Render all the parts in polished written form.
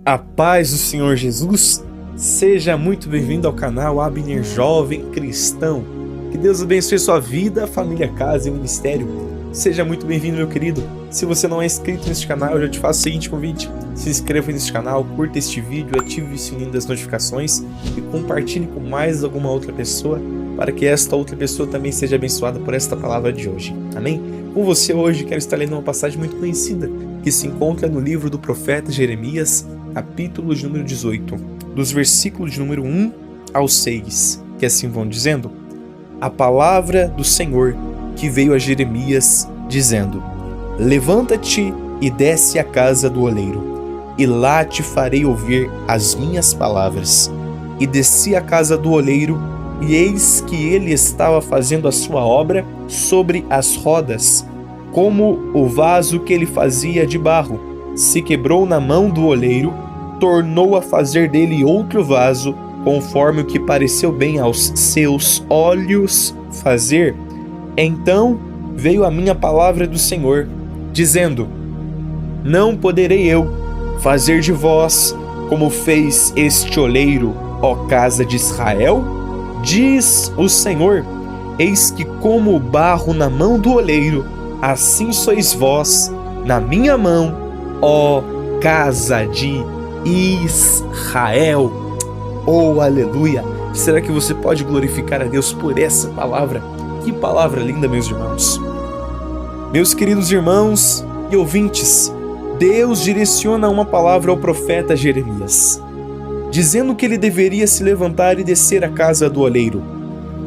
A paz do Senhor Jesus, seja muito bem-vindo ao canal Abner Jovem Cristão. Que Deus abençoe sua vida, família, casa e ministério. Seja muito bem-vindo, meu querido. Se você não é inscrito neste canal, eu já te faço o seguinte convite: se inscreva neste canal, curta este vídeo, ative o sininho das notificações e compartilhe com mais alguma outra pessoa, para que esta outra pessoa também seja abençoada por esta palavra de hoje. Amém? Com você hoje quero estar lendo uma passagem muito conhecida, que se encontra no livro do profeta Jeremias, capítulo de número 18, dos versículos de número 1 ao 6, que assim vão dizendo: a palavra do Senhor que veio a Jeremias, dizendo: levanta-te e desce à casa do oleiro, e lá te farei ouvir as minhas palavras. E desci à casa do oleiro, e eis que ele estava fazendo a sua obra sobre as rodas, como o vaso que ele fazia de barro se quebrou na mão do oleiro, tornou a fazer dele outro vaso, conforme o que pareceu bem aos seus olhos fazer. Então veio a minha palavra do Senhor, dizendo: não poderei eu fazer de vós como fez este oleiro, ó casa de Israel? Diz o Senhor: eis que como o barro na mão do oleiro, assim sois vós na minha mão, ó casa de Israel. Oh, aleluia! Será que você pode glorificar a Deus por essa palavra? Que palavra linda, meus irmãos! Meus queridos irmãos e ouvintes, Deus direciona uma palavra ao profeta Jeremias, dizendo que ele deveria se levantar e descer à casa do oleiro,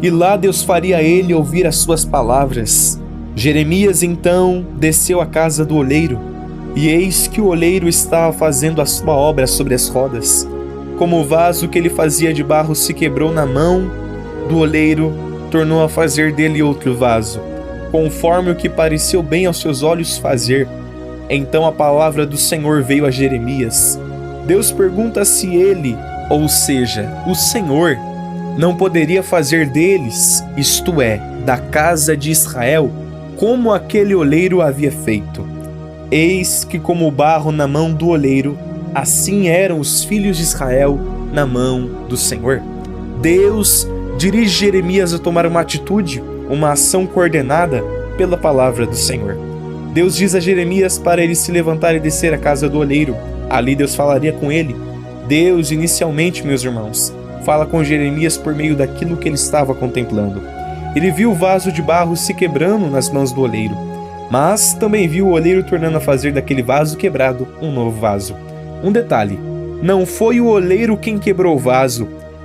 e lá Deus faria a ele ouvir as suas palavras. Jeremias então desceu à casa do oleiro, e eis que o oleiro estava fazendo a sua obra sobre as rodas. Como o vaso que ele fazia de barro se quebrou na mão do oleiro, tornou a fazer dele outro vaso, conforme o que pareceu bem aos seus olhos fazer. Então a palavra do Senhor veio a Jeremias. Deus pergunta se ele, ou seja, o Senhor, não poderia fazer deles, isto é, da casa de Israel, como aquele oleiro havia feito. Eis que como o barro na mão do oleiro, assim eram os filhos de Israel na mão do Senhor. Deus dirige Jeremias a tomar uma atitude, uma ação coordenada pela palavra do Senhor. Deus diz a Jeremias para ele se levantar e descer à casa do oleiro. Ali Deus falaria com ele. Deus, inicialmente, meus irmãos, fala com Jeremias por meio daquilo que ele estava contemplando. Ele viu o vaso de barro se quebrando nas mãos do oleiro, mas também viu o oleiro tornando a fazer daquele vaso quebrado um novo vaso. Um detalhe: não foi o oleiro quem quebrou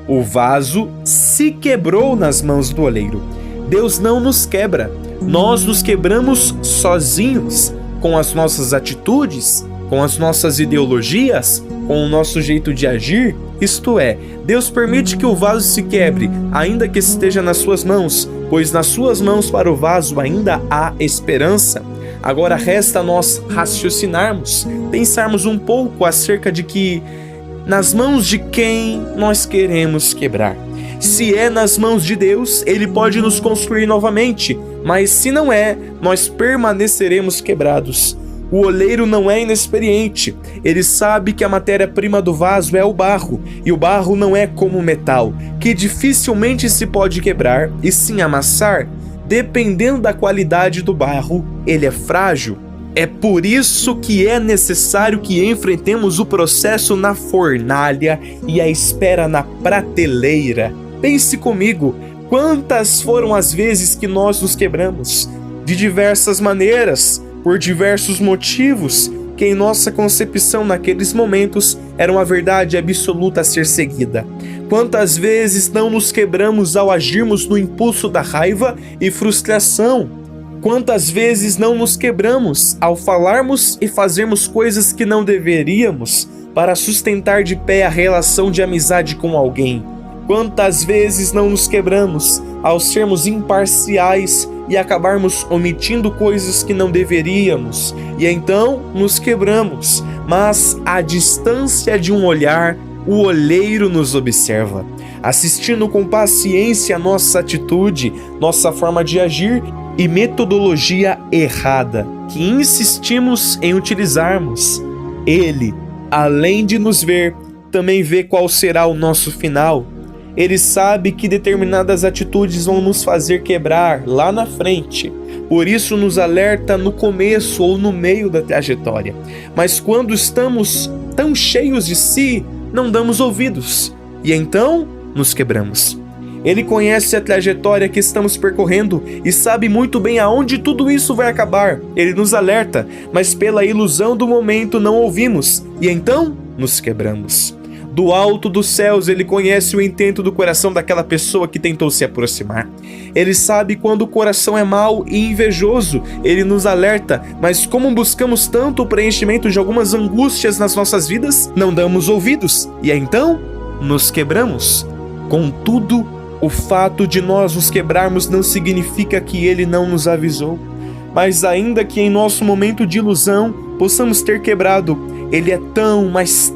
o vaso se quebrou nas mãos do oleiro. Deus não nos quebra, nós nos quebramos sozinhos, com as nossas atitudes, com as nossas ideologias, com o nosso jeito de agir. Isto é, Deus permite que o vaso se quebre, ainda que esteja nas suas mãos, pois nas suas mãos para o vaso ainda há esperança. Agora resta nós raciocinarmos, pensarmos um pouco acerca de que nas mãos de quem nós queremos quebrar. Se é nas mãos de Deus, Ele pode nos construir novamente, mas se não é, nós permaneceremos quebrados. O oleiro não é inexperiente, ele sabe que a matéria-prima do vaso é o barro, e o barro não é como o metal, que dificilmente se pode quebrar e sim amassar. Dependendo da qualidade do barro, ele é frágil. É por isso que é necessário que enfrentemos o processo na fornalha e a espera na prateleira. Pense comigo, quantas foram as vezes que nós nos quebramos? De diversas maneiras, por diversos motivos, que em nossa concepção naqueles momentos era uma verdade absoluta a ser seguida. Quantas vezes não nos quebramos ao agirmos no impulso da raiva e frustração? Quantas vezes não nos quebramos ao falarmos e fazermos coisas que não deveríamos para sustentar de pé a relação de amizade com alguém? Quantas vezes não nos quebramos ao sermos imparciais e acabarmos omitindo coisas que não deveríamos, e então nos quebramos, mas à distância de um olhar, o oleiro nos observa, assistindo com paciência a nossa atitude, nossa forma de agir e metodologia errada que insistimos em utilizarmos. Ele, além de nos ver, também vê qual será o nosso final. Ele sabe que determinadas atitudes vão nos fazer quebrar lá na frente. Por isso nos alerta no começo ou no meio da trajetória. Mas quando estamos tão cheios de si, não damos ouvidos. E então nos quebramos. Ele conhece a trajetória que estamos percorrendo e sabe muito bem aonde tudo isso vai acabar. Ele nos alerta, mas pela ilusão do momento não ouvimos. E então nos quebramos. Do alto dos céus, ele conhece o intento do coração daquela pessoa que tentou se aproximar. Ele sabe quando o coração é mau e invejoso. Ele nos alerta, mas como buscamos tanto o preenchimento de algumas angústias nas nossas vidas, não damos ouvidos. E então, nos quebramos. Contudo, o fato de nós nos quebrarmos não significa que ele não nos avisou. Mas ainda que em nosso momento de ilusão possamos ter quebrado, ele é tão, mas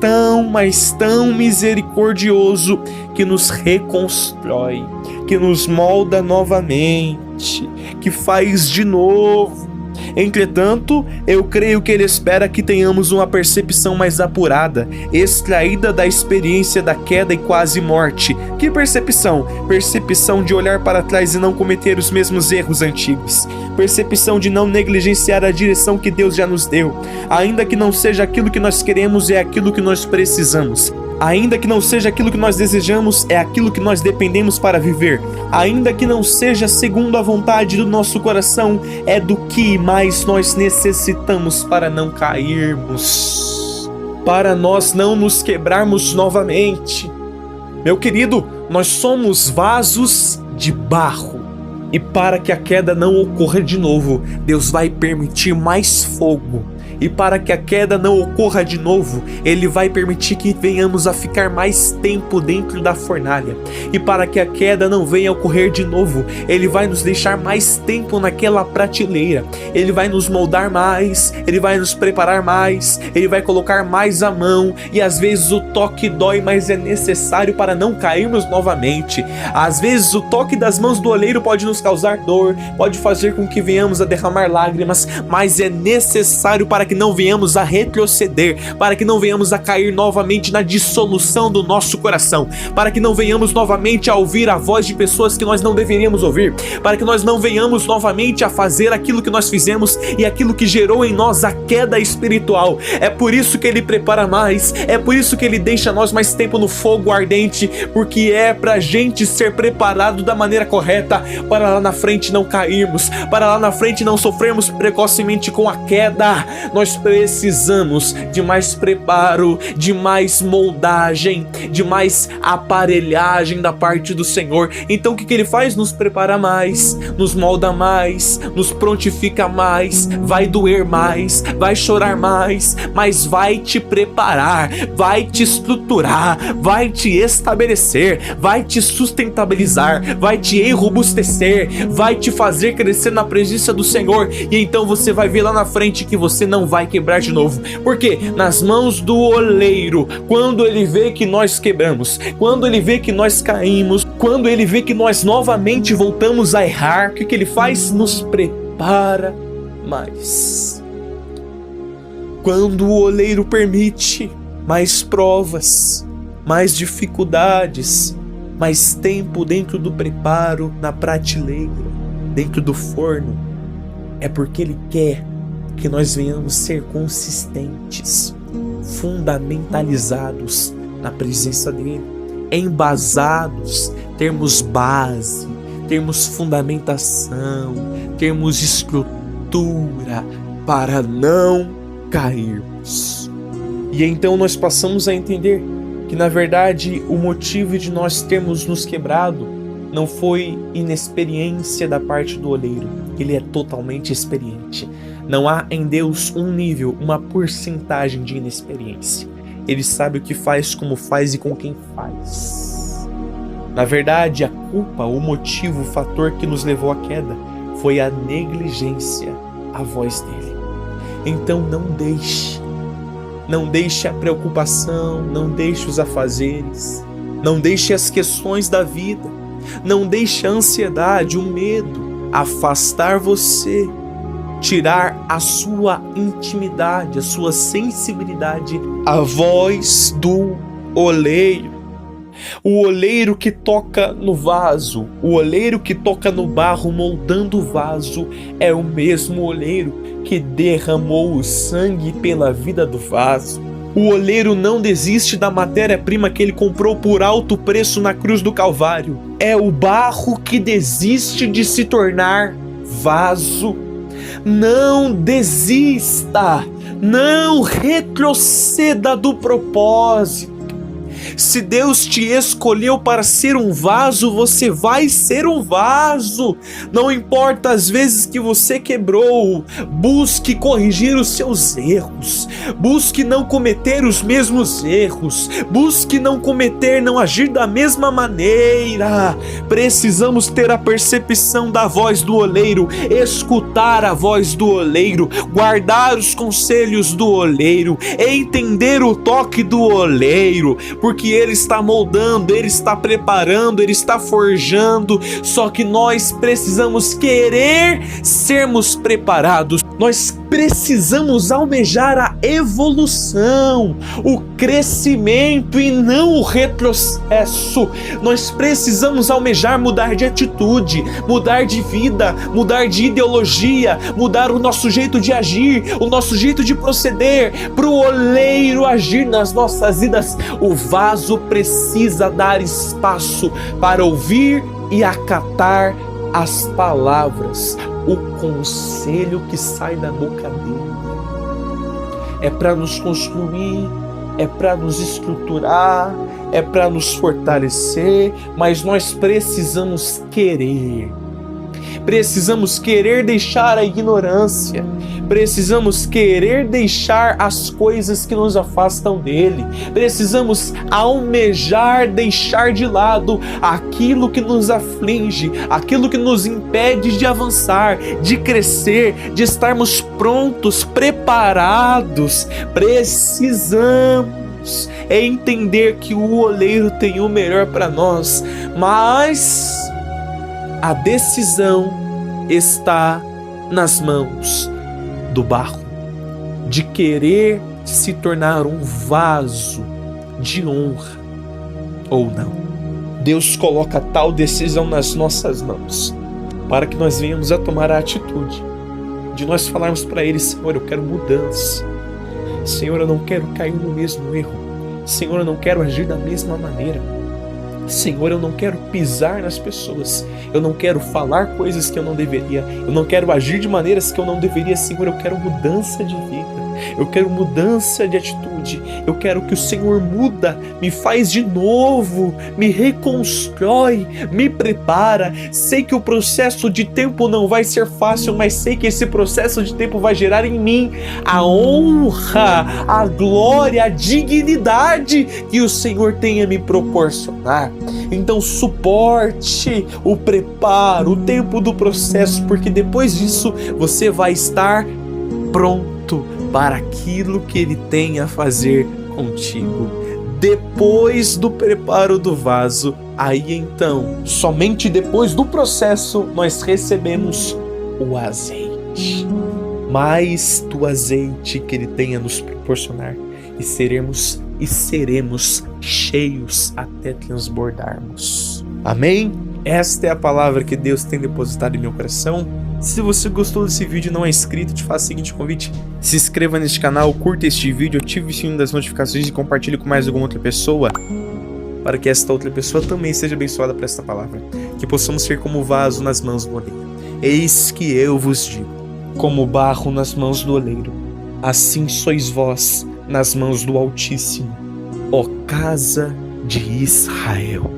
tão misericordioso que nos reconstrói, que nos molda novamente, que faz de novo. Entretanto, eu creio que ele espera que tenhamos uma percepção mais apurada, extraída da experiência da queda e quase morte. Que percepção? Percepção de olhar para trás e não cometer os mesmos erros antigos. Percepção de não negligenciar a direção que Deus já nos deu. Ainda que não seja aquilo que nós queremos, é aquilo que nós precisamos. Ainda que não seja aquilo que nós desejamos, é aquilo que nós dependemos para viver. Ainda que não seja segundo a vontade do nosso coração, é do que mais nós necessitamos para não cairmos, para nós não nos quebrarmos novamente. Meu querido, nós somos vasos de barro. E para que a queda não ocorra de novo, Deus vai permitir mais fogo. E para que a queda não ocorra de novo, Ele vai permitir que venhamos a ficar mais tempo dentro da fornalha. E para que a queda não venha a ocorrer de novo, Ele vai nos deixar mais tempo naquela prateleira. Ele vai nos moldar mais, Ele vai nos preparar mais, Ele vai colocar mais a mão. E às vezes o toque dói, mas é necessário para não cairmos novamente. Às vezes o toque das mãos do oleiro pode nos causar dor, pode fazer com que venhamos a derramar lágrimas, mas é necessário para que não venhamos a retroceder, para que não venhamos a cair novamente na dissolução do nosso coração, para que não venhamos novamente a ouvir a voz de pessoas que nós não deveríamos ouvir, para que nós não venhamos novamente a fazer aquilo que nós fizemos e aquilo que gerou em nós a queda espiritual. É por isso que Ele prepara mais, é por isso que Ele deixa nós mais tempo no fogo ardente, porque é pra gente ser preparado da maneira correta, para lá na frente não cairmos, para lá na frente não sofrermos precocemente com a queda. Nós precisamos de mais preparo, de mais moldagem, de mais aparelhagem da parte do Senhor. Então o que Ele faz? Nos prepara mais, nos molda mais, nos prontifica mais, vai doer mais, vai chorar mais, mas vai te preparar, vai te estruturar, vai te estabelecer, vai te sustentabilizar, vai te enrobustecer, vai te fazer crescer na presença do Senhor. E então você vai ver lá na frente que você não vai quebrar de novo, porque nas mãos do oleiro, quando ele vê que nós quebramos, quando ele vê que nós caímos, quando ele vê que nós novamente voltamos a errar, o que ele faz? Nos prepara mais. Quando o oleiro permite mais provas, mais dificuldades, mais tempo dentro do preparo, na prateleira, dentro do forno, é porque Ele quer que nós venhamos ser consistentes, fundamentalizados na presença dEle, embasados, termos base, termos fundamentação, termos estrutura para não cairmos. E então nós passamos a entender que, na verdade, o motivo de nós termos nos quebrado não foi inexperiência da parte do oleiro. Ele é totalmente experiente. Não há em Deus um nível, uma porcentagem de inexperiência. Ele sabe o que faz, como faz e com quem faz. Na verdade, a culpa, o motivo, o fator que nos levou à queda foi a negligência à voz dele. Então não deixe a preocupação, não deixe os afazeres, não deixe as questões da vida, não deixe a ansiedade, o medo afastar você, tirar a sua intimidade, a sua sensibilidade, a voz do oleiro. O oleiro que toca no vaso, o oleiro que toca no barro moldando o vaso, é o mesmo oleiro que derramou o sangue pela vida do vaso. O oleiro não desiste da matéria-prima que ele comprou por alto preço na cruz do Calvário. É o barro que desiste de se tornar vaso. Não desista, não retroceda do propósito. Se Deus te escolheu para ser um vaso, você vai ser um vaso. Não importa as vezes que você quebrou, busque corrigir os seus erros. Busque não cometer os mesmos erros. Busque não agir da mesma maneira. Precisamos ter a percepção da voz do oleiro, escutar a voz do oleiro, guardar os conselhos do oleiro, entender o toque do oleiro, porque ele está moldando, ele está preparando, ele está forjando. Só que nós precisamos querer sermos preparados. Nós precisamos almejar a evolução, o crescimento e não o retrocesso. Nós precisamos almejar mudar de atitude, mudar de vida, mudar de ideologia, mudar o nosso jeito de agir, o nosso jeito de proceder, para o oleiro agir nas nossas vidas. O vaso precisa dar espaço para ouvir e acatar as palavras, o conselho que sai da boca dele. É para nos construir, é para nos estruturar, é para nos fortalecer, mas nós precisamos querer. Precisamos querer deixar a ignorância. Precisamos querer deixar as coisas que nos afastam dele. Precisamos almejar deixar de lado aquilo que nos aflige, aquilo que nos impede de avançar, de crescer, de estarmos prontos, preparados. Precisamos entender que o oleiro tem o melhor para nós, mas a decisão está nas mãos do barro, de querer se tornar um vaso de honra ou não. Deus coloca tal decisão nas nossas mãos para que nós venhamos a tomar a atitude de nós falarmos para Ele: Senhor, eu quero mudança. Senhor, eu não quero cair no mesmo erro. Senhor, eu não quero agir da mesma maneira. Senhor, eu não quero pisar nas pessoas. Eu não quero falar coisas que eu não deveria. Eu não quero agir de maneiras que eu não deveria. Senhor, eu quero mudança de vida. Eu quero mudança de atitude. Eu quero que o Senhor muda, me faz de novo, me reconstrói, me prepara. Sei que o processo de tempo não vai ser fácil, mas sei que esse processo de tempo vai gerar em mim a honra, a glória, a dignidade que o Senhor tem a me proporcionar. Então suporte o preparo, o tempo do processo, porque depois disso você vai estar pronto para aquilo que Ele tem a fazer contigo. Depois do preparo do vaso, aí então, somente depois do processo, nós recebemos o azeite. Mais do azeite que Ele tem a nos proporcionar, e seremos cheios até transbordarmos. Amém? Esta é a palavra que Deus tem depositado em meu coração. Se você gostou desse vídeo e não é inscrito, te faço o seguinte convite: se inscreva neste canal, curta este vídeo, ative o sininho das notificações e compartilhe com mais alguma outra pessoa, para que esta outra pessoa também seja abençoada por esta palavra. Que possamos ser como vaso nas mãos do oleiro. Eis que eu vos digo, como barro nas mãos do oleiro, assim sois vós nas mãos do Altíssimo, ó casa de Israel.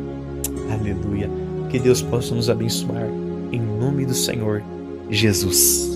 Aleluia. Que Deus possa nos abençoar, em nome do Senhor Jesus.